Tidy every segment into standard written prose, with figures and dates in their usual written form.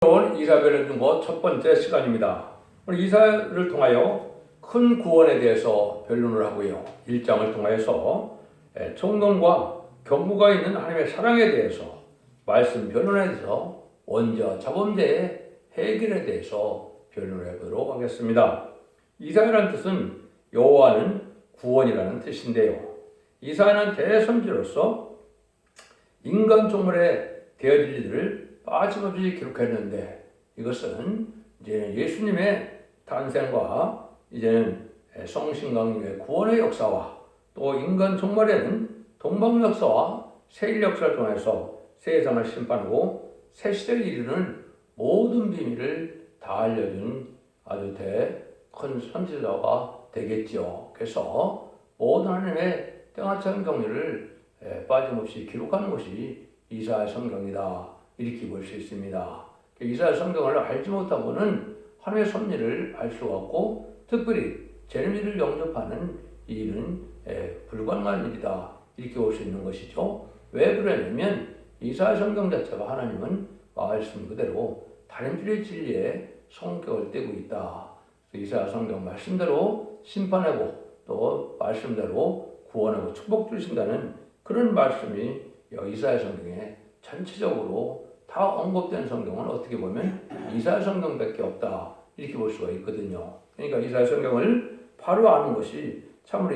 오늘 이사별을 준거 첫 번째 시간입니다. 오늘 이사를 통하여 큰 구원에 대해서 변론을 하고요. 1장을 통하여서 총론과 경고가 있는 하나님의 사랑에 대해서 말씀 변론에 대해서 원죄와 자범죄의 해결에 대해서 변론을 해보도록 하겠습니다. 이사야라는 뜻은 여호와는 구원이라는 뜻인데요. 이사야는 대선지로서 인간 종물의 되어질 일을 빠짐없이 기록했는데 이것은 이제 예수님의 탄생과 이제는 성신강림의 구원의 역사와 또 인간 종말에는 동방 역사와 세일 역사를 통해서 세상을 심판하고 새 시대를 이루는 모든 비밀을 다 알려준 아주 큰 선지자가 되겠죠. 그래서 모든 하나님의 땡하찮은 경륜을 빠짐없이 기록하는 것이 이사야 성경이다. 이렇게 볼 수 있습니다. 이사야 성경을 알지 못하고는 하나님의 섭리를 알 수가 없고 특별히 제레미야를 영접하는 이 일은 불가능한 일이다. 이렇게 볼 수 있는 것이죠. 왜 그러냐면 이사야 성경 자체가 하나님은 말씀 그대로 다림질의 진리에 성격을 떼고 있다. 이사야 성경 말씀대로 심판하고 또 말씀대로 구원하고 축복 주신다는 그런 말씀이 이사야 성경에 전체적으로 다 언급된 성경은 어떻게 보면 이사야 성경밖에 없다. 이렇게 볼 수가 있거든요. 그러니까 이사야 성경을 바로 아는 것이 참으로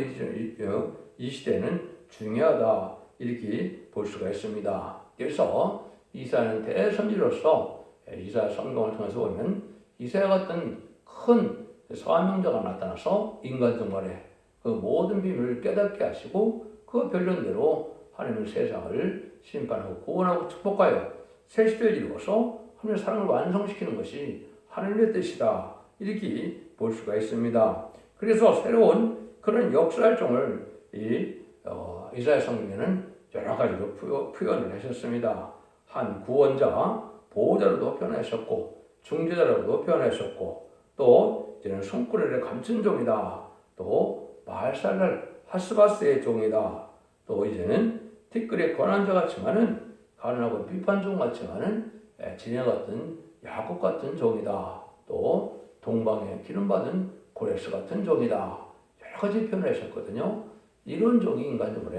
이 시대는 중요하다. 이렇게 볼 수가 있습니다. 그래서 이사야는 대선지로서 이사야 성경을 통해서 보면 이사야 같은 큰 사명자가 나타나서 인간 종말에 그 모든 비밀을 깨닫게 하시고 그 변론대로 하나님의 세상을 심판하고 구원하고 축복하여 새 시대를 이루어서 하나님의 사랑을 완성시키는 것이 하나님의 뜻이다. 이렇게 볼 수가 있습니다. 그래서 새로운 그런 역사활동을 이사야 성경에는 여러 가지로 표현을 하셨습니다. 한 구원자, 보호자로도 표현하셨고 중재자로도 표현하셨고 또 이제는 손구레를 감춘 종이다. 또 마할살랄 하스바스의 종이다. 또 이제는 티끌의 권한자 같지만은 가난하고 비판종 같지만은 진야 같은 야곱 같은 종이다. 또 동방에 기름받은 고레스 같은 종이다. 여러 가지 표현을 하셨거든요. 이런 종이 인간적으로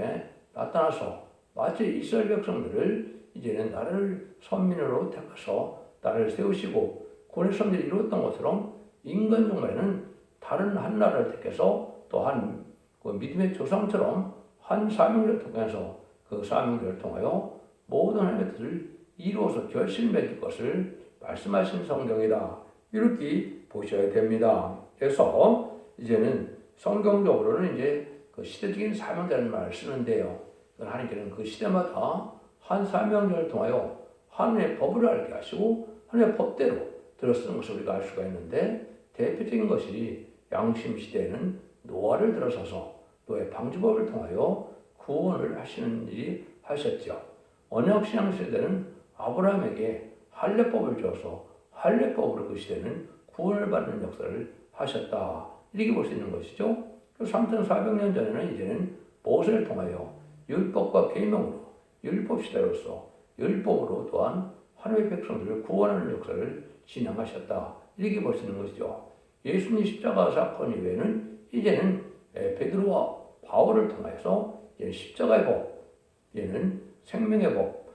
나타나서 마치 이스라엘 백성들을 이제는 나를 선민으로 택하서 나를 세우시고 구원의 섭리를 이루었던 것처럼 인간 종말에는 다른 한 나라를 택해서 또한 그 믿음의 조상처럼 한 사명을 통해서 그 사명을 통하여 모든 하나님의 뜻을 이루어서 결실 맺을 것을 말씀하신 성경이다. 이렇게 보셔야 됩니다. 그래서 이제는 성경적으로는 이제 그 시대적인 사명자라는 말을 쓰는데요. 하나님께는 그 시대마다 한 사명자를 통하여 하나님의 법을 알게 하시고 하나님의 법대로 들어쓰는 것을 우리가 알 수가 있는데 대표적인 것이 양심 시대에는 노아를 들어서서 노아의 방주법을 통하여 구원을 하시는 일이 하셨죠. 언약신앙 시대는 아브라함에게 할례법을 줘서 할례법으로 그 시대는 구원을 받는 역사를 하셨다. 이렇게 볼 수 있는 것이죠. 3,400년 전에는 이제는 모세를 통하여 율법과 계명으로 율법 시대로서 율법으로 또한 하나님의 백성들을 구원하는 역사를 진행하셨다. 이렇게 볼 수 있는 것이죠. 예수님 십자가 사건 이외에는 이제는 베드로와 바울을 통해서 십자가의 법, 얘는 생명의 법,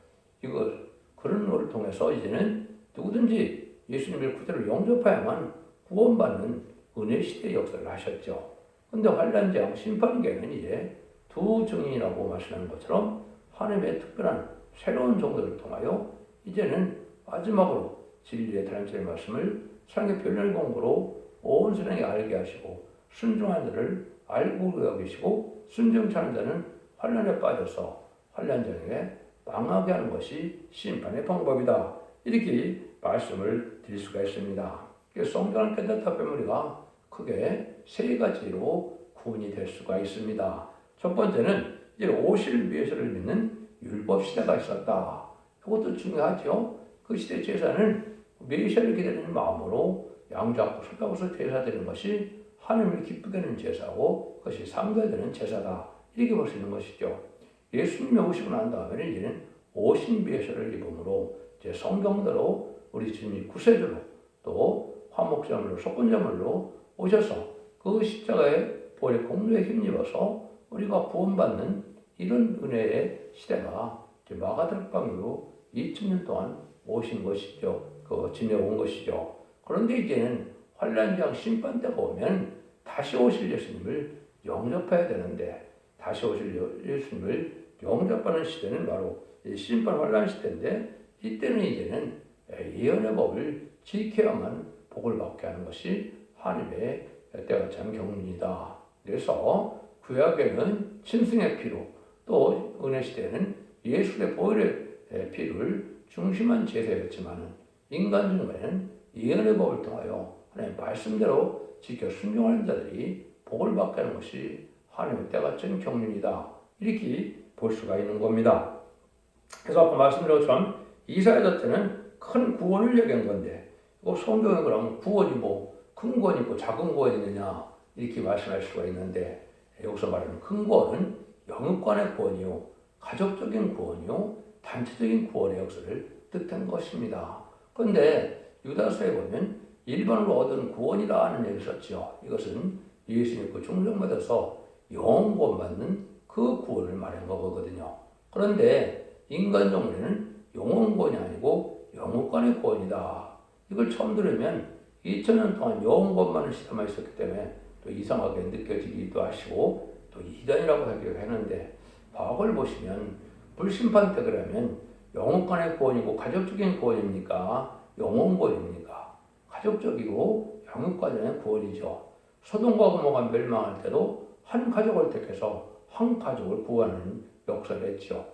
그런 것을 통해서 이제는 누구든지 예수님을 그대로 영접해야만 구원받는 은혜 시대의 역사를 하셨죠. 근데 환란장 심판계는 이제 두 증인이라고 말씀하는 것처럼 하나님의 특별한 새로운 종들을 통하여 이제는 마지막으로 진리의 다림질의 말씀을 사랑의 변론의 공부로 온 세상에 알게 하시고 순종한 자를 알고 여기시고 순종치 않은 자는 환란에 빠져서 환란장에 망하게 하는 것이 심판의 방법이다. 이렇게 말씀을 드릴 수가 있습니다. 성경을 깨닫다 보면 우리가 크게 세 가지로 구분이 될 수가 있습니다. 첫 번째는 이제 오실 메시아를 믿는 율법 시대가 있었다. 이것도 중요하죠. 그 시대 제사는 메시아를 기다리는 마음으로 양 잡고 소 잡아서 제사드리는 것이 하나님을 기쁘게 하는 제사고 그것이 상대되는 제사다. 이렇게 볼 수 있는 것이죠. 예수님이 오시고 난 다음에는 이제는 오신 메시아를 입음으로 이제 성경대로 우리 주님이 구세주로 또 화목제물로 속건제물로 오셔서 그 십자가의 보혈의 공로에 힘입어서 우리가 구원받는 이런 은혜의 시대가 마가다락방으로 2000년 동안 오신 것이죠. 지내온 것이죠. 그런데 이제는 환란장 심판때가 오면 다시 오실 예수님을 영접해야 되는데, 다시 오실 예수님을 영접하는 시대는 바로 심판 환란 시대인데, 이때는 이제는 예언의 법을 지켜야만 복을 받게 하는 것이 하나님의 때가 참 경륜이다. 그래서 구약에는 짐승의 피로, 또 은혜 시대는 예수의 보혈의 피를 중심한 제사였지만 인간 중에는 예언의 법을 통하여 하나님의 말씀대로 지켜 순종하는 자들이 복을 받게 하는 것이 하나님의 때가 참 경륜이다. 이렇게 볼 수가 있는 겁니다. 그래서 아까 말씀드린 것처럼 이사야 때는 큰 구원을 얘기한 건데, 성경에 그러면 구원이 큰 구원이 있고 작은 구원이 있느냐 이렇게 말씀할 수가 있는데, 여기서 말하는 큰 구원은 영육간의 구원이요, 가족적인 구원이요, 단체적인 구원의 역사를 뜻한 것입니다. 그런데 유다서에 보면 일반으로 얻은 구원이라는 얘기를 썼죠. 이것은 예수 믿고 중생받아서 영원 구원받는 그 구원을 말한 거거든요. 그런데 인간 정례는 영원 구원이 아니고 영육간의 구원이다. 이걸 처음 들으면 2000년 동안 영원 구원받는 시대만 있었기 때문에 또 이상하게 느껴지기도 하시고 또 이단이라고 하기도 했는데, 과거를 보시면 불심판 때 그러면 영혼간의 구원이고 가족적인 구원입니까? 영혼 구원입니까? 가족적이고 영혼간의 구원이죠. 소돔과 고모가 멸망할 때도 한 가족을 택해서 한 가족을 구하는 역사를 했죠.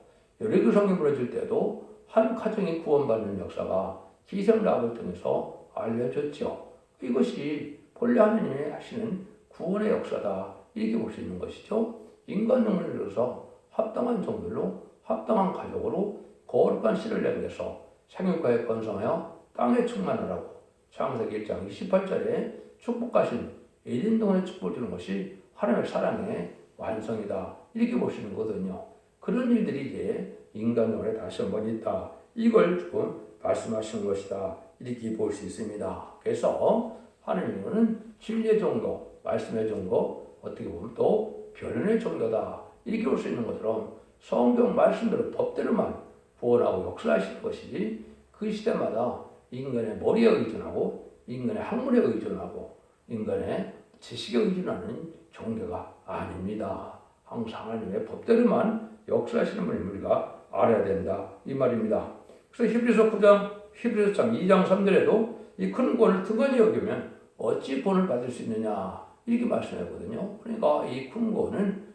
여리고성이 무너질 때도 한 가정이 구원받는 역사가 기생락을 통해서 알려졌죠. 이것이 본래 하나님이 하시는 구원의 역사다. 이렇게 볼 수 있는 것이죠. 인간 영혼을 들어서 합당한 종들로 합당한 가족으로 거룩한 씨를 내면서 생육과에 번성하여 땅에 충만하라고 창세기 1장 28절에 축복하신 에덴동의 축복을 주는 것이 하나님의 사랑의 완성이다. 이렇게 보시는 거거든요. 그런 일들이 이제 인간 영혼에 다시 한번 있다. 이걸 지금 말씀하시는 것이다. 이렇게 볼 수 있습니다. 그래서 하나님은 진리의 정도, 말씀의 정도, 어떻게 보면 또 변론의 정도다. 이렇게 볼 수 있는 것처럼 성경 말씀대로 법대로만 구원하고 역사하시는 것이지, 그 시대마다 인간의 머리에 의존하고 인간의 학문에 의존하고 인간의 지식에 의존하는 종교가 아닙니다. 항상 하나님의 법대로만 역사하시는 분을 우리가 알아야 된다. 이 말입니다. 그래서 히브리서 9장, 히브리서 2장 3절에도 이 큰 구원을 등한히 여기면 어찌 구원을 받을 수 있느냐 이렇게 말씀하거든요. 그러니까 이 큰 구원은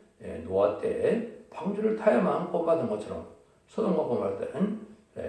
노아 때 방주를 타야만 구원받은 것처럼 소돔과 고모라 때는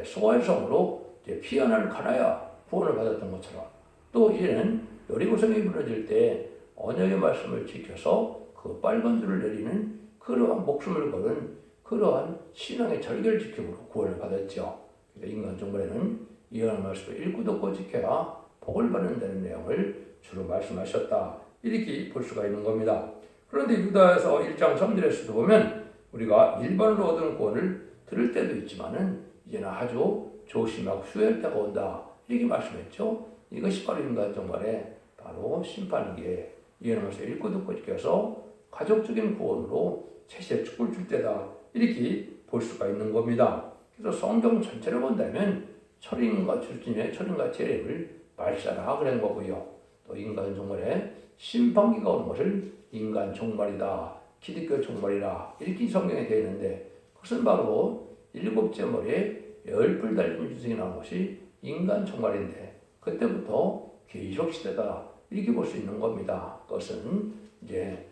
소아의 성으로 피 하나를 갈아야 구원을 받았던 것처럼, 또 이제는 여리고성이 무너질 때 언약의 말씀을 지켜서 그 빨간 줄을 내리는 그러한 목숨을 걸은 그러한 신앙의 절개를 지킴으로 구원을 받았죠. 인간 정말에는 이해하는 말씀을 읽고 듣고 지켜야 복을 받는다는 내용을 주로 말씀하셨다. 이렇게 볼 수가 있는 겁니다. 그런데 유다에서 1장 3절에서도 보면 우리가 일반으로 얻은 구원을 들을 때도 있지만은 이제는 아주 조심하고 후회할 때가 온다. 이렇게 말씀했죠. 이것이 바로 인간 정말의 바로 심판이기에 이해하는 말씀을 읽고 듣고 지켜서 가족적인 구원으로 세시의 축복을 줄 때다. 이렇게 볼 수가 있는 겁니다. 그래서 성경 전체를 본다면 철인과 주님의 철인과 재림을 말씀하라 그런 거고요. 또 인간 종말에 심판기가 오는 것을 인간 종말이다, 기독교 종말이라 이렇게 성경에 되어 있는데, 그것은 바로 일곱째 머리에 열불 달린 유승이 나온 것이 인간 종말인데, 그때부터 계시록 시대다 이렇게 볼 수 있는 겁니다. 그것은 이제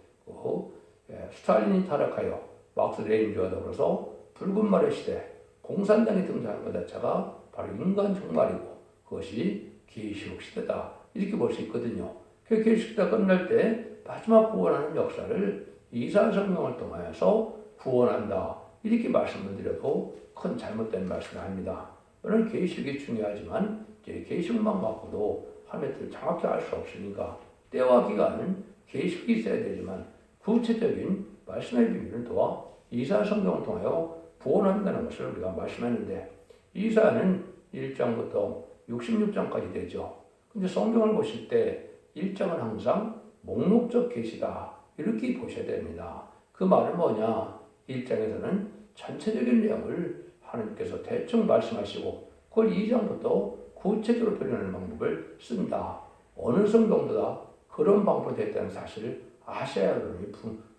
스탈린이 타락하여 막스 레닌주와 더불어서 붉은 말의 시대, 공산당이 등장한 것 자체가 바로 인간 종말이고 그것이 계시록 시대다 이렇게 볼 수 있거든요. 그 계시록 시대가 끝날 때 마지막 구원하는 역사를 이사야 성경을 통하여서 구원한다 이렇게 말씀을 드려도 큰 잘못된 말씀을 합니다. 물론 계시록이 중요하지만 이제 계시록만 갖고도 하나님의 뜻을 정확히 알 수 없으니까 때와 기간은 계시록이 있어야 되지만 구체적인 말씀의 비밀을 도와 이사야 성경을 통하여 구원한다는 것을 우리가 말씀했는데, 이사야는 1장부터 66장까지 되죠. 근데 성경을 보실 때 1장은 항상 목록적 계시다 이렇게 보셔야 됩니다. 그 말은 뭐냐? 1장에서는 전체적인 내용을 하나님께서 대충 말씀하시고 그걸 2장부터 구체적으로 표현하는 방법을 쓴다. 어느 성경보다 그런 방법으로 됐다는 사실을 아셔야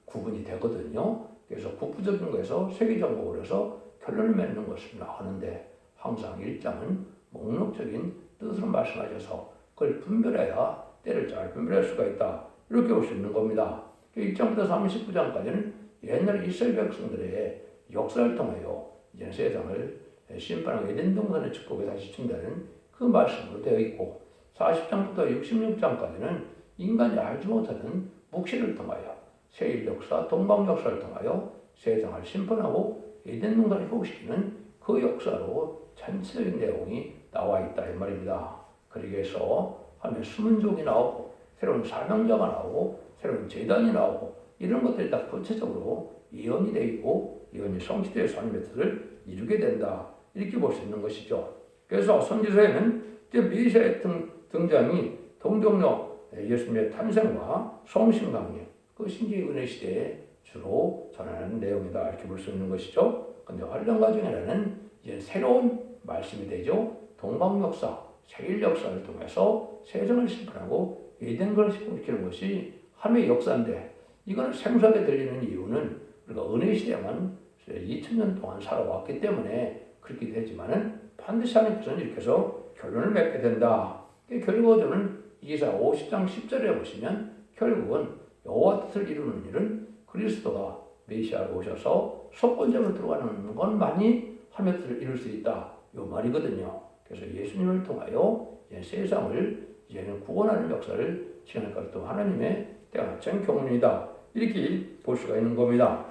구분이 되거든요. 그래서 국부적인 거에서 세계정복을 해서 결론을 맺는 것을 나오는데 항상 1장은 목록적인 뜻으로 말씀하셔서 그걸 분별해야 때를 잘 분별할 수가 있다. 이렇게 볼 수 있는 겁니다. 1장부터 39장까지는 옛날 이스라엘 백성들의 역사를 통하여 이제 세상을 심판하고 에덴 동산의 축복에 다시 준다는 그 말씀으로 되어 있고 40장부터 66장까지는 인간이 알지 못하는 묵시를 통하여 세일 역사, 동방 역사를 통하여 세상을 심판하고 에덴 동산을 회복시키는 그 역사로 전체적인 내용이 나와 있다 이 말입니다. 그러기 위해서 하나님의 수문족이 나오고 새로운 사명자가 나오고 새로운 제단이 나오고 이런 것들이 다 구체적으로 예언이 되어 있고 예언이 성취되어서 하나님의 뜻을 이루게 된다 이렇게 볼 수 있는 것이죠. 그래서 선지서에는 이제 메시아의 등장이 동정력 예수님의 탄생과 성심 강림 그 신기 은혜 시대에 주로 전하는 내용이다 이렇게 볼 수 있는 것이죠. 근데 활동 과정에는 이제 새로운 말씀이 되죠. 동방 역사, 세일 역사를 통해서 세상을 심판하고 에덴을 심판시키는 것이 하나님의 역사인데 이거는 생소하게 들리는 이유는 우리가 은혜 시대만 2000년 동안 살아왔기 때문에 그렇게 되지만은 반드시 하나님께서는 이렇게 해서 결론을 맺게 된다. 결국은 이사야 50장 10절에 보시면 결국은 여호와 뜻을 이루는 일은 그리스도가 메시아로 오셔서 속건적으로 들어가는 것만이 하나님의 뜻을 이룰 수 있다. 이 말이거든요. 그래서 예수님을 통하여 세상을 이제는 구원하는 역사를 진행할 것도 하나님의 때가 참 경륜이다. 이렇게 볼 수가 있는 겁니다.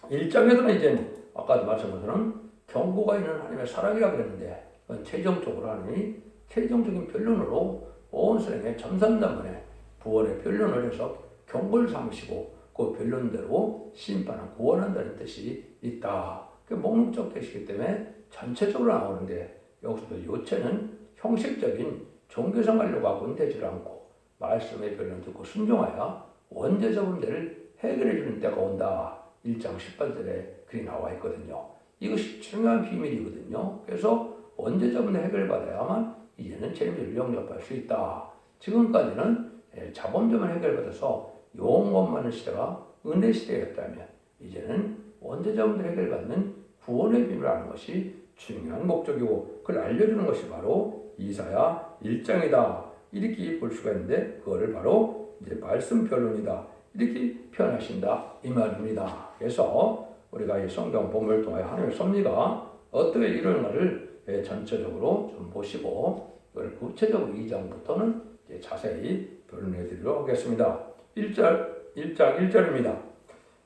1장에서는 이제 아까도 말씀한 것처럼 경고가 있는 하나님의 사랑이라고 그랬는데 그건 최종적으로 하나님이 최종적인 변론으로 온 세상의 전산단문에 부활의 변론을 해서 경고를 삼으시고 그 변론대로 심판하고 구원한다는 뜻이 있다. 그 목록적 뜻이기 때문에 전체적으로 나오는데 여기서도 요체는 형식적인 종교생활로 하고는 되지 않고 말씀의 변론 듣고 순종하여 원죄적 문제를 해결해 주는 때가 온다. 1장 18절에 그리 나와 있거든요. 이것이 중요한 비밀이거든요. 그래서 원죄적 문제 해결을 받아야만 이제는 재미를 영접할 수 있다. 지금까지는 자본주의만 해결받아서 영원 많은 시대가 은혜 시대였다면 이제는 원죄적 문제 해결받는 구원의 비밀을 아는 것이 중요한 목적이고 그걸 알려주는 것이 바로 이사야 1장이다. 이렇게 볼 수가 있는데 그거를 바로 이제 말씀 변론이다. 이렇게 표현하신다 이 말입니다. 그래서 우리가 이 성경 본문을 통하여 하나님의 섭리가 어떻게 이루어지는가를 전체적으로 좀 보시고 이걸 구체적으로 2장부터는 이제 자세히 변론해 드리도록 하겠습니다. 1장 1절입니다.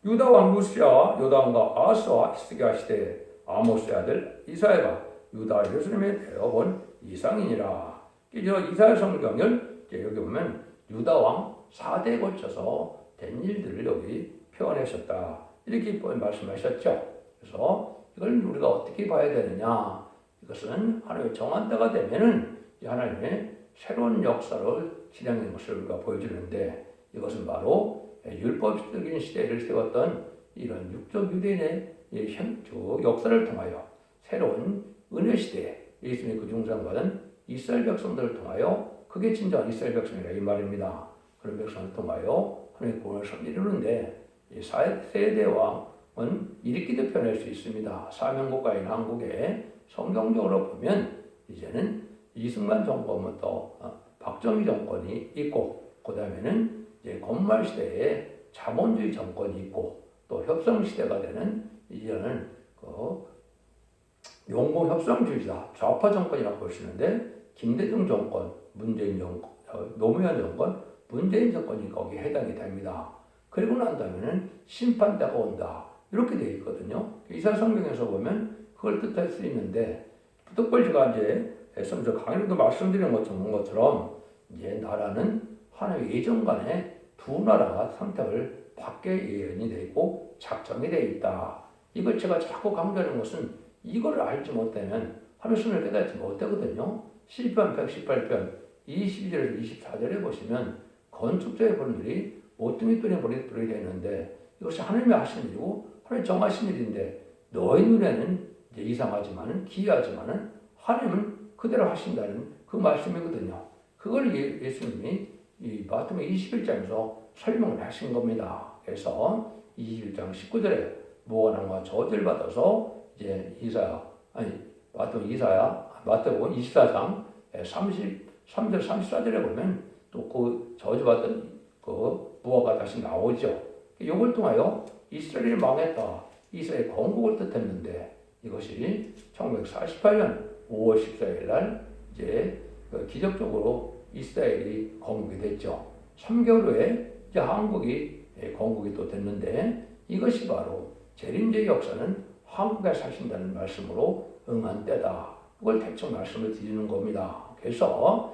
유다 왕 우시아 여다 왕과 아하스와 히스기야 시대에 아모스의 아들 이사야가 유다 예루살렘에 되어본 이상이니라. 이사야 성경을 여기 보면 유다 왕 4대에 걸쳐서 된 일들을 여기 표현하셨다. 이렇게 말씀하셨죠. 그래서 이걸 우리가 어떻게 봐야 되느냐? 이것은 하나님의 정한 때가 되면은 하나님의 새로운 역사를 진행하는 것을 우리가 보여주는데 이것은 바로 율법적인 시대를 세웠던 이런 육적 유대인의 역사를 통하여 새로운 은혜 시대에 예수님의 그 중상받은 이스라엘 백성들을 통하여 그게 진정한 이스라엘 백성이라 이 말입니다. 그런 백성을 통하여 하나님의 구원을 이루는데 세대 왕은 이렇게도 표현할 수 있습니다. 사명국가인 한국에 성경적으로 보면 이제는 이승만 정권부터 박정희 정권이 있고 그 다음에는 이제 건말 시대에 자본주의 정권이 있고 또 협상 시대가 되는 이제는 그 용공 협상주의자 좌파 정권이라고 볼 수 있는데 김대중 정권, 문재인 정권, 노무현 정권, 문재인 정권이 거기에 해당이 됩니다. 그리고 난 다음에는 심판대가 온다. 이렇게 되어 있거든요. 이사야 성경에서 보면 그걸 뜻할 수 있는데 특별히 제가 이제 애써서 강의로도 말씀드린 것처럼 이제 나라는 하나의 예정간에 두 나라가 선택을 받게 예언이 되어 있고 작정이 되어 있다. 이걸 제가 자꾸 강조하는 것은 이걸 알지 못하면 하나님의 손을 깨닫지 못하거든요. 시편 118편 22절에서 24절에 보시면 건축자의 분들이 모퉁이돌에 머리돌이 되는데 이것이 하나님이 하신 일이고 하나님이 정하신 일인데 너희 눈에는 이제 이상하지만은 기이하지만은 하나님은 그대로 하신다는 그 말씀이거든요. 그걸 예수님이 이 마태복음 21장에서 설명을 하신 겁니다. 그래서 21장 19절에 무화과나무가 저주를 받아서 이제 마태복음 24장 33절 34절에 보면 또 그 저주받은 그 무화과가 다시 나오죠. 이걸 통하여 이스라엘이 망했다. 이스라엘 건국을 뜻했는데 이것이 1948년 5월 14일 날 이제 기적적으로 이스라엘이 건국이 됐죠. 3개월 후에 이제 한국이 건국이 또 됐는데 이것이 바로 재림제의 역사는 한국에 사신다는 말씀으로 응한 때다. 그걸 대충 말씀을 드리는 겁니다. 그래서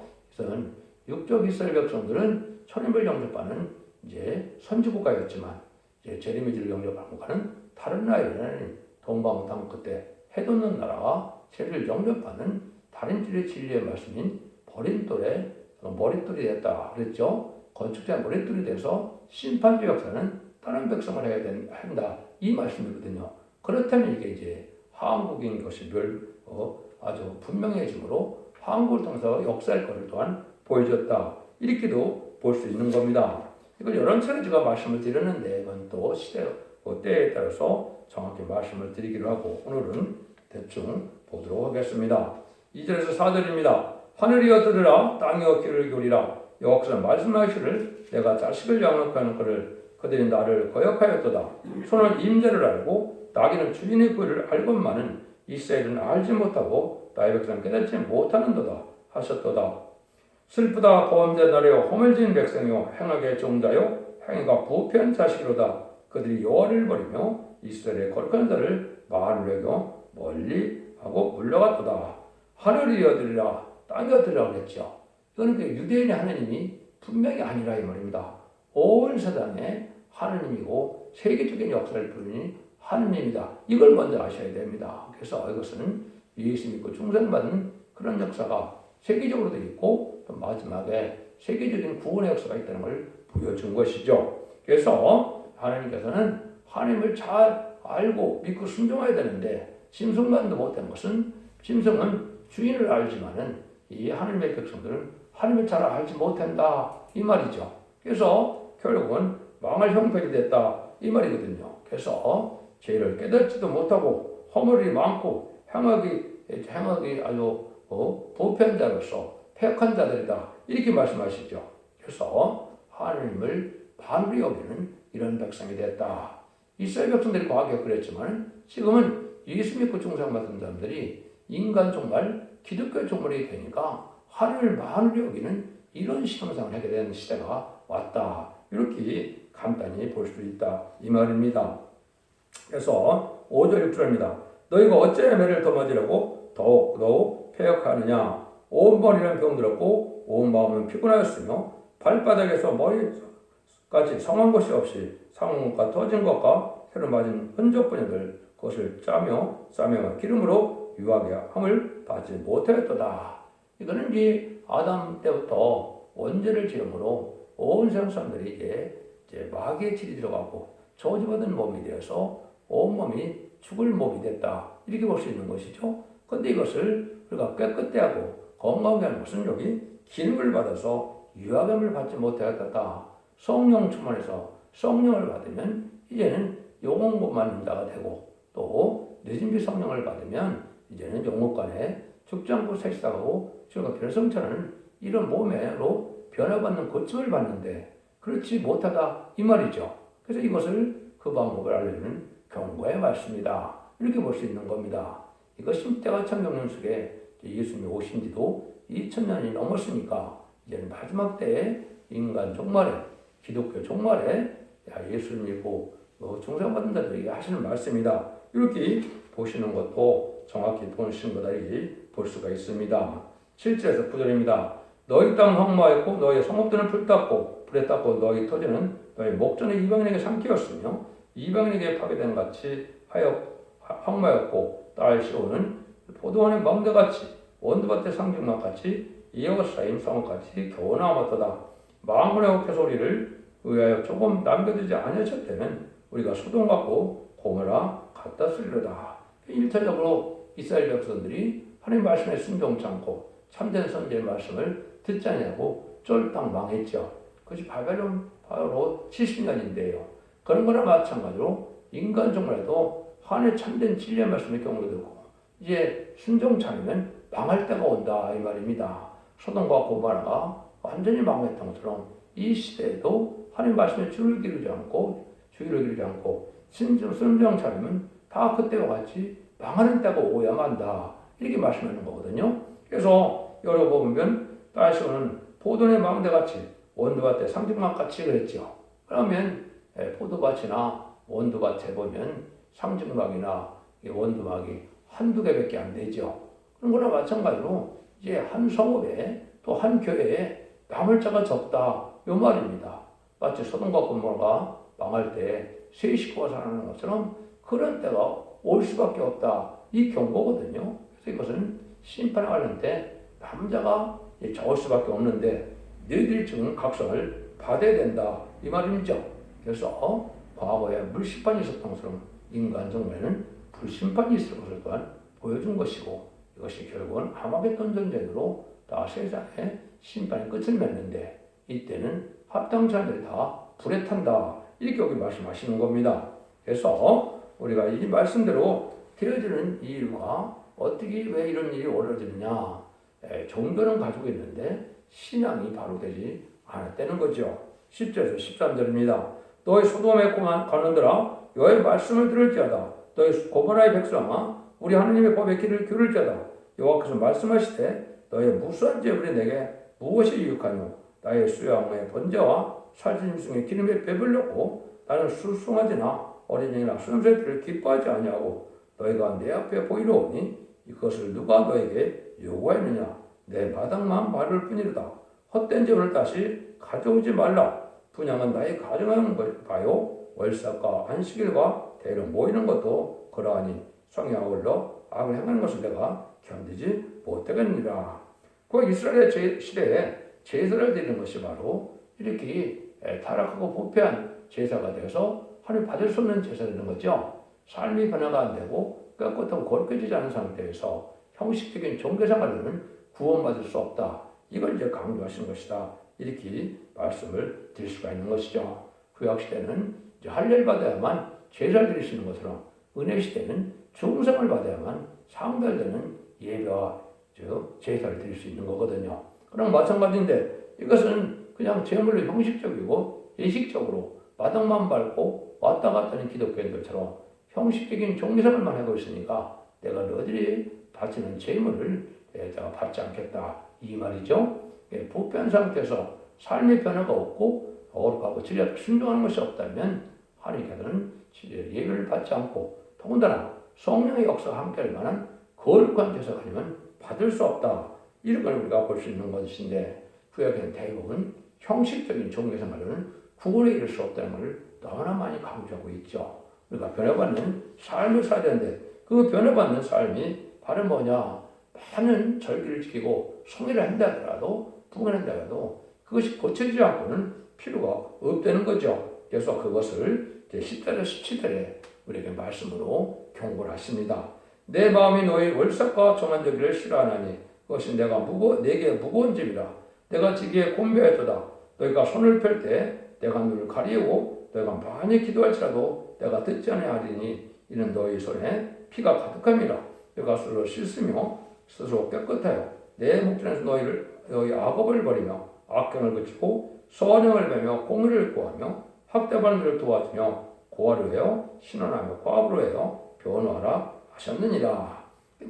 육적 이스라엘 백성들은 천인별 영접하는 이제 선지국가였지만 이제 재림의지를 영접하는 국가는 다른 나라에는 동방 땅 끝에 해돋는 나라가 죄를 영접하는 다른 길의 진리의 말씀인 버린 돌에 머릿돌이 됐다 그랬죠. 건축자의 머릿돌이 돼서 심판주 역사는 다른 백성을 해야 한다 이 말씀이거든요. 그렇다면 이게 이제 한국인 것이 아주 분명해지므로 한국을 통해서 역사의 것을 또한 보여줬다 이렇게도 볼 수 있는 겁니다. 이걸 여러 차례 제가 말씀을 드렸는데 이건 또 때에 따라서 정확히 말씀을 드리기로 하고 오늘은 대충 보도록 하겠습니다. 2절에서 4절입니다. 하늘이여 들으라 땅이여 귀를 기울이라 여호와께서 말씀하시기를 내가 자식을 양육하는 그를 그들이 나를 거역하였도다. 소는 임자를 알고 나귀는 주인의 꼴을 알건만은 이스라엘은 알지 못하고 나의 백성은 깨닫지 못하는도다 하셨도다. 슬프다 보험자 나라여 허물진 백성이요 행악의 종자요 행위가 부패한 자식이로다. 그들이 여호와를 버리며 이스라엘의 거룩한 자를 말을 여겨 멀리하고 물러갔도다. 하늘이여 들으라 땅이여 들으라 그랬죠. 이거는 유대인의 하나님이 분명히 아니라 이 말입니다. 온 세상에 하나님이고 세계적인 역사를 부르는 하나님이다. 이걸 먼저 아셔야 됩니다. 그래서 이것은 예수 믿고 중생받는 그런 역사가 세계적으로도 있고 또 마지막에 세계적인 구원의 역사가 있다는 걸 보여준 것이죠. 그래서 하나님께서는 하나님을 잘 알고 믿고 순종해야 되는데 짐승만도 못한 것은 짐승은 주인을 알지만은 이 하나님의 백성들은 하나님을 잘 알지 못한다 이 말이죠. 그래서 결국은 망할 형편이 됐다 이 말이거든요. 그래서 죄를 깨닫지도 못하고 허물이 많고 행악이 아주 부패한 자로서 패역한 자들이다 이렇게 말씀하시죠. 그래서 하나님을 반으로 여기는 이런 백성이 됐다. 이스라엘 백성들이 과거에 그랬지만 지금은 예수 믿고 중생받은 사람들이 인간 종말, 기독교 종말이 되니까 하나님을 반으로 여기는 이런 형상을 하게 되는 시대가 왔다. 이렇게 간단히 볼 수 있다 이 말입니다. 그래서 5절 6절입니다. 너희가 어찌 매를 도마지려고 더욱 패역하느냐. 온 머리는 병들었고 온 마음은 피곤하였으며 발바닥에서 머리까지 성한 것이 없이 상문과 터진 것과 새로 맞은 흔적뿐이들 그것을 싸며 기름으로 유하게 함을 받지 못하였도다. 이거는 이제 아담 때부터 원죄를 지음으로 온 세상 사람들이 이제 마귀의 질이 들어가고 저주받은 몸이 되어서 온몸이 죽을 몸이 됐다. 이렇게 볼 수 있는 것이죠. 그런데 이것을 우리가 깨끗게 하고 건강하게 하는 것은 여기 기름을 받아서 유하감을 받지 못하였다. 성령 충만해서 성령을 받으면 이제는 영혼만 있는 자가 되고 또 늦은비 성령을 받으면 이제는 영혼간에 죽지 않고 살아가고 저희가 별성처럼 이런 몸으로 변화받는 고침을 받는데 그렇지 못하다 이 말이죠. 그래서 이것을 그 방법을 알려주는 경고의 말씀이다. 이렇게 볼 수 있는 겁니다. 이거 십대가 창경론 속에 예수님이 오신 지도 2000년이 넘었으니까 이제는 마지막 때에 인간 종말에 기독교 종말에 예수를 믿고 중생받은 자들에게 하시는 말씀이다. 이렇게 보시는 것도 정확히 보시는 거다 볼 수가 있습니다. 7절에서 9절입니다. 너희 땅 황무하였고 너희 성읍들은 불에 탔고 너희 토지는 너희 목전의 이방인에게 삼키었으며 이방인에게 파괴된 같이 하여 황무하였고 딸 시온은 포도원의 멍대같이 원두밭의 상징만 같이 이어사인 성까지 교훈하였도다. 만군의 옥회 소리를 의하여 조금 남겨두지 아니하실 때는 우리가 소돔 같고 고모라 같다 쓰리로다. 일차적으로 이스라엘 백성들이 하나님 말씀에 순종치 않고 참된 선지의 말씀을 듣지 않냐고 쫄딱 망했죠. 그것이 바벨론 바로 70년인데요. 그런 거나 마찬가지로 인간 정말도 하나님의 참된 진리의 말씀을 경고를 듣고 이제 순종치 않으면 망할 때가 온다 이 말입니다. 소돔과 고모라가 완전히 망했던 것처럼 이 시대에도 하나님 말씀에 주의를 기르지 않고 순종치 않으면 다 그때와 같이 망하는 때가 오야 만다 이렇게 말씀하는 거거든요. 그래서 여러분 보면 다시오는 포도의 망대같이 원두밭에 상징막같이 그랬죠. 그러면 포도밭이나 원두밭에 보면 상징막이나 원두막이 한두 개밖에 안 되죠. 그런 거나 마찬가지로 이제 한 성읍에 또 한 교회에 남을 자가 적다 요 말입니다. 마치 소돔과 고모라가 망할 때 세 식구가 살아나는 것처럼 그런 때가 올 수밖에 없다 이 경고거든요. 그래서 이것은 심판에 관련 때 남자가 적을 수밖에 없는데 너희들이 지금 각성을 받아야 된다 이 말이죠. 그래서 과거에 물심판이 있었던 것처럼 인간 정말에는 불심판이 있을 것을 또한 보여준 것이고 이것이 결국은 아마겟돈 전쟁으로 다 세상에 심판의 끝을 맺는데 이때는 합당 자들이 다 불에 탄다 이렇게 여기 말씀하시는 겁니다. 그래서 우리가 이 말씀대로 되어지는 이유가 어떻게 왜 이런 일이 벌어지느냐 종교는 가지고 있는데 신앙이 바로 되지 않았다는 거죠. 10절에서 13절입니다. 너희 소돔에 가는들아 여호와의 말씀을 들을지어다. 너희 고모라의 백성아 우리 하나님의 법에 귀를 기울일지어다. 여호와께서 말씀하시되 너의 무수한 죄물이 내게 무엇이 유익하뇨? 나의 수양의 번제와 살짐승의 기름에 배불렸고 나는 술송아지나 어린양이나 순새들을 기뻐하지 아니하고 너희가 내 앞에 보이려오니 이것을 누가 너에게 요구하였느냐? 내 마당만 바를 뿐이로다. 헛된 재물을 다시 가져오지 말라. 분양은 나의 가정하는 바요. 월삭과 안식일과 대로 모이는 것도 그러하니 성이 아울러 악을 행하는 것을 내가 견디지 못하겠느니라. 그 이스라엘 시대에 제사를 드리는 것이 바로 이렇게 타락하고 부패한 제사가 되어서 하나님 받을 수 없는 제사가 되는 거죠. 삶이 변화가 안 되고 뼈끝하고 거룩해지지 않은 상태에서 형식적인 종교생활에는 구원받을 수 없다. 이걸 이제 강조하시는 것이다. 이렇게 말씀을 드릴 수가 있는 것이죠. 구약시대는 이제 할례를 받아야만 제사를 드릴 수 있는 것처럼 은혜시대는 중생을 받아야만 상달되는 예배와 제사를 드릴 수 있는 거거든요. 그럼 마찬가지인데 이것은 그냥 제물로 형식적이고 예식적으로 마당만 밟고 왔다 갔다 하는 기독교인들처럼 형식적인 종교생활만 하고 있으니까 내가 너희들이 바치는 제물을 내가 받지 않겠다 이 말이죠. 부패한 상태에서 삶의 변화가 없고 거룩하고 진리에 순종하는 것이 없다면 하나님께서는 예배를 받지 않고 더군다나 성령의 역사와 함께할 만한 거룩한 제사가 아니면 받을 수 없다. 이런 걸 우리가 볼 수 있는 것인데 구약에는 대부분 형식적인 종교생활은 구원에 이를 수 없다는 것을 너무나 많이 강조하고 있죠. 우리가 변화받는 삶을 살아야 되는데 그 변화받는 삶이 바로 뭐냐? 많은 절기를 지키고 성회를 한다 하더라도 부흥을 한다 하더라도 그것이 고쳐지지 않고는 필요가 없다는 거죠. 그래서 그것을 10절에 17절에 우리에게 말씀으로 경고를 하십니다. 내 마음이 너희 월삭과 정한되기를 싫어하나니 그것이 내게 무거운 짐이라. 내가 지기에 곤배하였도다. 너희가 손을 펼 때 내가 눈을 가리우고 너희가 많이 기도할지라도 내가 듣지 아니하리니 이는 너희 손에 피가 가득함이라. 너희가 스스로 씻으며 스스로 깨끗하여 내 목전에서 너희 악업을 버리며 악행을 그치고 선행을 배며 공의를 구하며 학대받는 자를 도와주며 고아를 해요 신원하며 과부로 해요 변호하라 하셨느니라.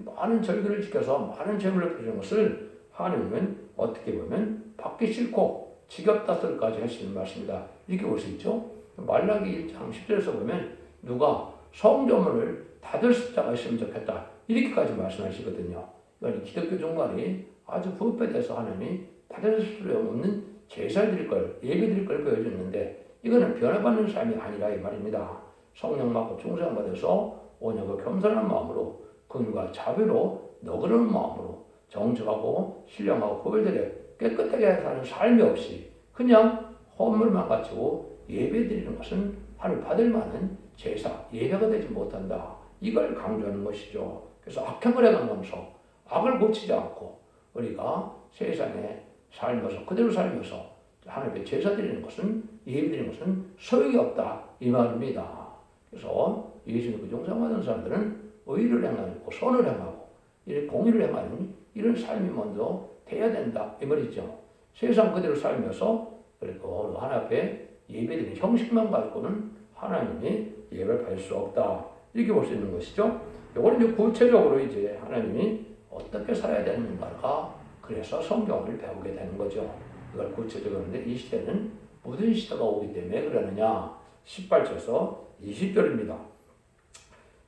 많은 절기를 지켜서 많은 재물을 드리는 것을 하나님은 어떻게 보면 받기 싫고 지겹다 소리까지 하시는 말씀이다. 이렇게 볼 수 있죠. 말라기 1장 10절에서 보면 누가 성전문을 닫을 숫자가 있으면 좋겠다. 이렇게까지 말씀하시거든요. 그러니까 기독교 종말이 아주 부패돼서 하나님이 받을 수 없는 제사를 드릴 걸, 예배 드릴 걸 보여주는데 이거는 변화받는 삶이 아니라 이 말입니다. 성령 받고 중생 받아서 오늘과 겸손한 마음으로 긍휼과 자비로 너그러운 마음으로 정직하고 신령하고 구별되게 깨끗하게 사는 삶이 없이 그냥 헌물만 갖추고 예배드리는 것은 하늘 받을 만한 제사, 예배가 되지 못한다. 이걸 강조하는 것이죠. 그래서 악행을 행하면서 악을 고치지 않고 우리가 세상에 살면서 그대로 살면서 하나님께 제사 드리는 것은 예배 드리는 것은 소용이 없다 이 말입니다. 그래서 예수님 그 영상받은 사람들은 의를 행하고 선을 행하고 이런 공의를 행하는 이런 삶이 먼저 돼야 된다 이 말이죠. 세상 그대로 살면서 그리고 하나님 앞에 예배드리는 형식만 가지고는 하나님이 예배를 받을 수 없다 이렇게 볼 수 있는 것이죠. 이걸 이제 구체적으로 이제 하나님이 어떻게 살아야 되는가가 그래서 성경을 배우게 되는 거죠. 이걸 구체적으로 하는데 이 시대는 무슨 시대가 오기 때문에 그러느냐 18절에서 20절입니다.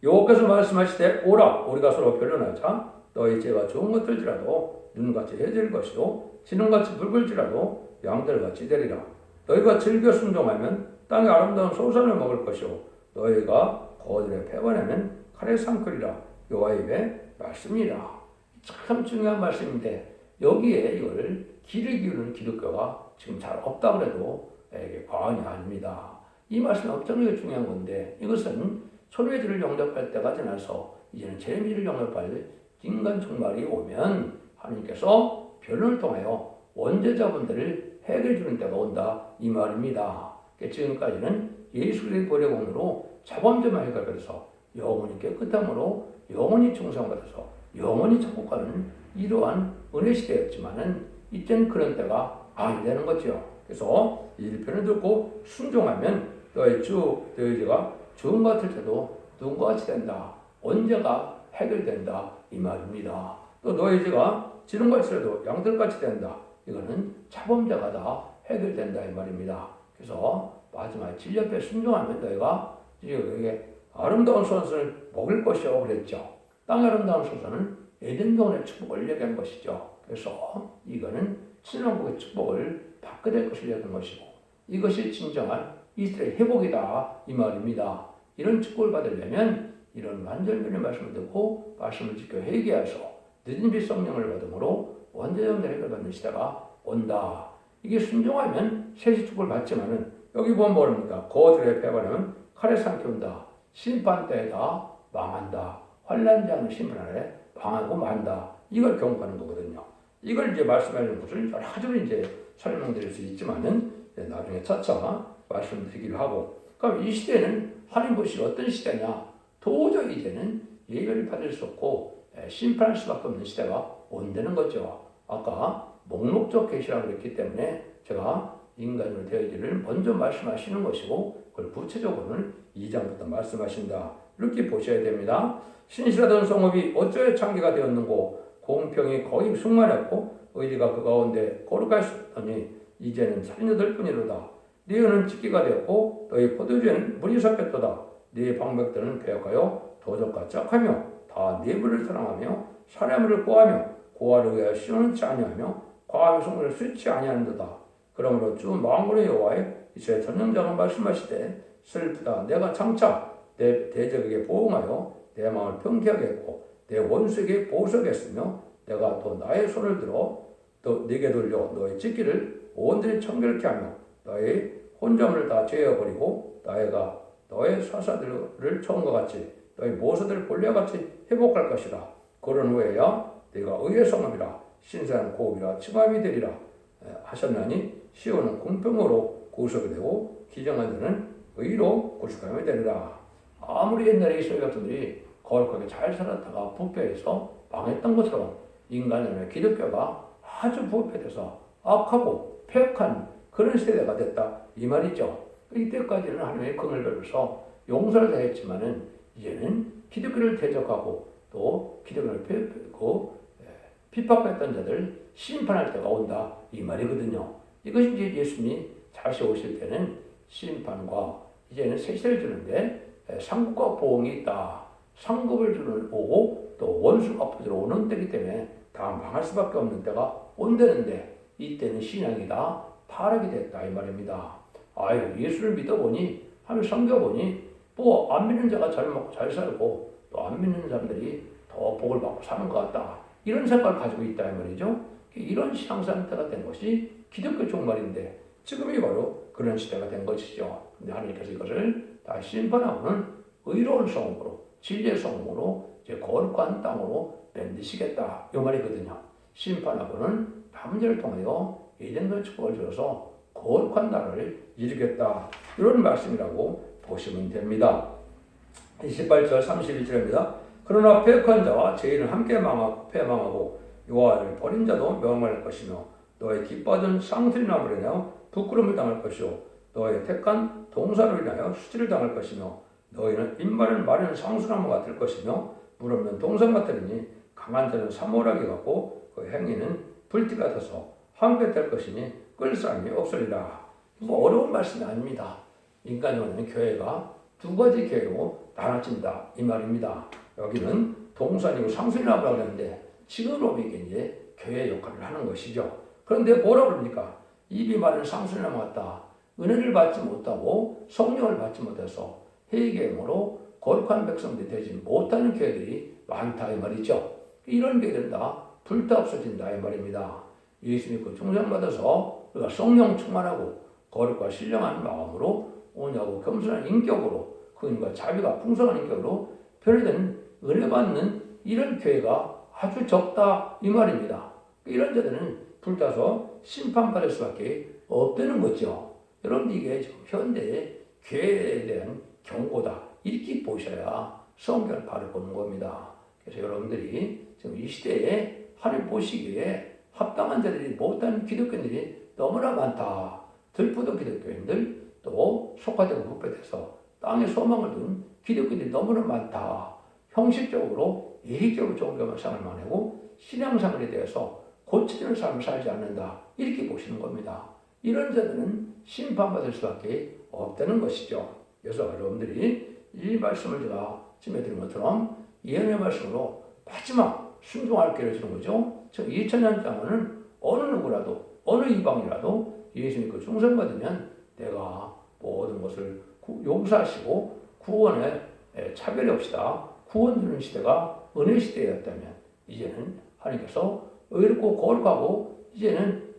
여호와께서 말씀하시되 오라 우리가 서로 변론하자 너희 죄가 좋은 것들지라도 눈같이 해질 것이요 지능같이 붉을지라도 양들같이 되리라. 너희가 즐겨 순종하면 땅의 아름다운 소산을 먹을 것이요 너희가 거들의 패관에는 칼에 상크리라. 여호와의 입의 말씀이라. 참 중요한 말씀인데 여기에 이걸 귀를 기울이는 기독교가 지금 잘 없다 그래도 이게 과언이 아닙니다. 이 말씀이 엄청나게 중요한 건데 이것은 초래주를 영접할 때가 지나서 이제는 재미를 영접할 인간 종말이 오면 하나님께서 변론을 통하여 원죄자분들을 해결해 주는 때가 온다 이 말입니다. 지금까지는 예수 그리스도의 보혈공으로 자범죄만 해결해서 영원히 깨끗함으로 영원히 충성받아서 영원히 천국가는 이러한 은혜 시대였지만은 이제는 그런 때가 안 되는 거죠. 그래서 이 편을 듣고 순종하면 너희 죄가 죽은 것 같을 때도 눈과 같이 된다. 언제가 해결된다 이 말입니다. 또 너희 죄가 지는 것 같을때도 양들같이 된다. 이거는 자범죄가 다 해결된다 이 말입니다. 그래서 마지막에 질 옆에 순종하면 너희가 이게 아름다운 소산을 먹을 것이요 그랬죠. 땅의 아름다운 소산은 에덴동의 축복을 얘기한 것이죠. 그래서 이거는 신왕국의 축복을 받게 될 것을 얘기한 것이고 이것이 진정한 이스라엘 회복이다 이 말입니다. 이런 축복을 받으려면 이런 완전변의 말씀을 듣고 말씀을 지켜 회개해서 늦은 빛 성령을 받음으로 원죄자분들 해결받는 시대가 온다. 이게 순종하면 세시 축복을 받지만은 여기 보면 뭐랍니까? 거들의 패관하면 칼에 삼켜온다. 심판 때에다 망한다. 환난지 않은 심판 아래 망하고 만다. 이걸 경고하는 거거든요. 이걸 이제 말씀하는 것을 여러 가지로 이제 설명드릴 수 있지만은 나중에 차차 말씀드리기로 하고. 그럼 이 시대는 하나님 보시 어떤 시대냐? 도저히 이제는 예배를 받을 수 없고 심판할 수밖에 없는 시대가 온다는 거죠. 아까 목록적 계시라고 그랬기 때문에 제가 인간으로 되어지를 먼저 말씀하시는 것이고 그걸 구체적으로는 2장부터 말씀하신다. 이렇게 보셔야 됩니다. 신실하던 성읍이 어쩌에 창기가 되었는고 공평이 거의 충만했고 의리가 그 가운데 거룩하였더니 이제는 살인자들 뿐이로다. 네 은은 찢기가 되었고 너희 포도주에는 물이 섞였도다. 네 방백들은 배역하여 도적과 짝하며 다 네 불을 사랑하며 사람을 구하며 고아를 위하여 시원치 아니하며 과함의 성물을 수치 아니하는도다. 그러므로 주 만군의 여호와의 이스라엘 전능자가 말씀하시되 슬프다. 내가 장차 내 대적에게 보응하여 내 마음을 평쾌하게 했고 내 원수에게 보석했으며 내가 또 나의 손을 들어 또 네게 돌려 너의 찢기를 온전히 청결케 하며 너의 혼자물을 다 제어버리고 나의가 너의 사사들을 처음과 같이 너의 모사들을 본래같이 회복할 것이라. 그런 후에야 네가 의의 성함이라 신세한 고음이라 칭함이 되리라 하셨나니 시온은 공평으로 구속이 되고 기정한 자는 의로 구속함이 되리라. 아무리 옛날에 이스라엘 백성들이 거룩하게 잘 살았다가 부패해서 망했던 것처럼 인간의 기독교가 아주 부패돼서 악하고 폐역한 그런 세대가 됐다 이 말이죠. 이때까지는 하나님의 긍을 베풀어서 용서를 다 했지만은 이제는 기독교를 대적하고 또 기독교를 핍박했던 자들 심판할 때가 온다 이 말이거든요. 이것이 이제 예수님이 다시 오실 때는 심판과 이제는 새 시대를 주는데 상급과 보응이 있다. 상급을 주는 오고 또 원수가 퍼져 오는 때이기 때문에 다 망할 수밖에 없는 때가 온다는데 이때는 신앙이 다 타락이 됐다 이 말입니다. 아이고 예수를 믿어보니 하늘 섬겨보니 뭐 안 믿는 자가 잘 먹고 잘 살고 또 안 믿는 사람들이 더 복을 받고 사는 것 같다. 이런 생각을 가지고 있다 이 말이죠. 이런 신앙 상태가 된 것이 기독교 종말인데 지금이 바로 그런 시대가 된 것이죠. 근데 하나님께서 이것을 다 심판하고는 의로운 성읍으로 진리의 성읍으로 이제 거룩한 땅으로 만드시겠다 이 말이거든요. 심판하고는 남자를 통하여 예전의 축복을 주어서 거룩한 나라를 이루겠다 이런 말씀이라고 보시면 됩니다. 28절 31절입니다. 그러나 패역한 자와 죄인은 함께 패망하고 여호와를 버린 자도 멸망할 것이며 너의 기뻐하던 쌍틀나무로 인하여 부끄러움을 당할 것이요 너의 택한 동사로 인하여 수치를 당할 것이며 너희는 입말은 마른 상수나무가 될 것이며 물 없는 동산 같으니 강한 자는 사모라기 같고 그 행위는 불띠 같아서 함께 될 것이니 끌 사람이 없으리라. 뭐 어려운 말씀이 아닙니다. 인간이라는 교회가 두 가지 교회로 나눠진다 이 말입니다. 여기는 동산이고 상수나무라고 하는데 지금으로 이게 이제 교회 역할을 하는 것이죠. 그런데 뭐라고 그럽니까? 입이 마른 상수나무 같다. 은혜를 받지 못하고 성령을 받지 못해서 회개함으로 거룩한 백성들이 되지 못하는 교회들이 많다 이 말이죠. 이런 교회들은 다 불타 없어진다 이 말입니다. 예수 믿고 충성받아서 우리가 성령 충만하고 거룩과 신령한 마음으로 오냐고 겸손한 인격으로 그인과 자비가 풍성한 인격으로 변화되는 은혜 받는 이런 교회가 아주 적다 이 말입니다. 이런 자들은 불타서 심판받을 수밖에 없다는 거죠. 여러분 이게 지금 현대의 교회에 대한 경고다 이렇게 보셔야 성경을 바로 보는 겁니다. 그래서 여러분들이 지금 이 시대에 하나님 보시기에 합당한 자들이 못한 기독교인들이 너무나 많다. 들푸던 기독교인들 또 속화되고 부패돼서 땅에 소망을 둔 기독교인들이 너무나 많다. 형식적으로 예식적으로 종교만 생활만 하고 신앙생활에 대해서 고쳐지는 삶을 살지 않는다. 이렇게 보시는 겁니다. 이런 자들은 심판받을 수밖에 없다는 것이죠. 그래서 여러분들이 이 말씀을 제가 지금 해드린 것처럼 예언의 말씀으로 마지막 순종할 기회를 주는 거죠. 즉 2000년 동안은 어느 누구라도 어느 이방이라도 예수 믿고 충성받으면 내가 모든 것을 용서하시고 구원에 차별이 없이다. 구원 주는 시대가 은혜 시대였다면 이제는 하나님께서 의롭고 거룩하고 이제는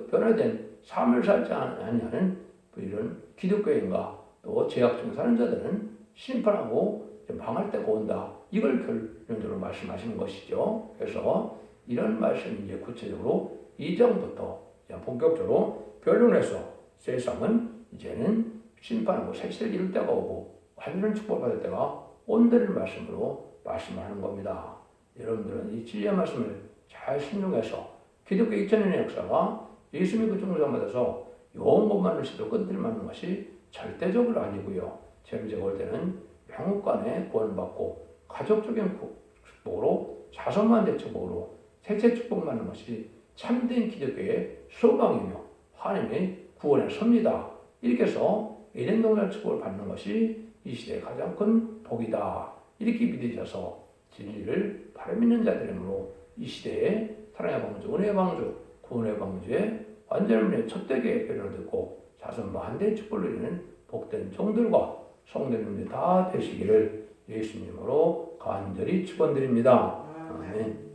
변화된 삶을 살지 아니하는 이런 기독교인과 또 죄악 중에 사는 자들은 심판하고 망할 때가 온다. 이걸 결론적으로 말씀하시는 것이죠. 그래서 이런 말씀이 이제 구체적으로 2장부터 본격적으로 변론해서 세상은 이제는 심판하고 새 시대를 이룰 때가 오고 완전한 축복을 받을 때가 온다는 말씀으로 말씀하는 겁니다. 여러분들은 이 진리의 말씀을 잘 순종해서 기독교 2000년의 역사가 예수 믿고 충성받아서 용 것만을 시도 끊들만한 것이 절대적으로 아니고요. 제가 볼 때는 명목간에 구원받고 가족적인 축복으로 자손만대 축복으로 세체 축복만 하는 것이 참된 기독교의 소망이며 하나님의 구원의 섭니다. 이렇게 해서 에덴 동산 축복을 받는 것이 이 시대의 가장 큰 복이다. 이렇게 믿으셔서 진리를 바로 믿는 자들이므로 이 시대에 사랑의 방주, 은혜의 방주, 구원의 방주에 완전한 첫대기의 배려를 듣고 자손 만대의 축복을 누리는 복된 종들과 성도님들이 다 되시기를 예수님으로 간절히 축원드립니다. 아멘.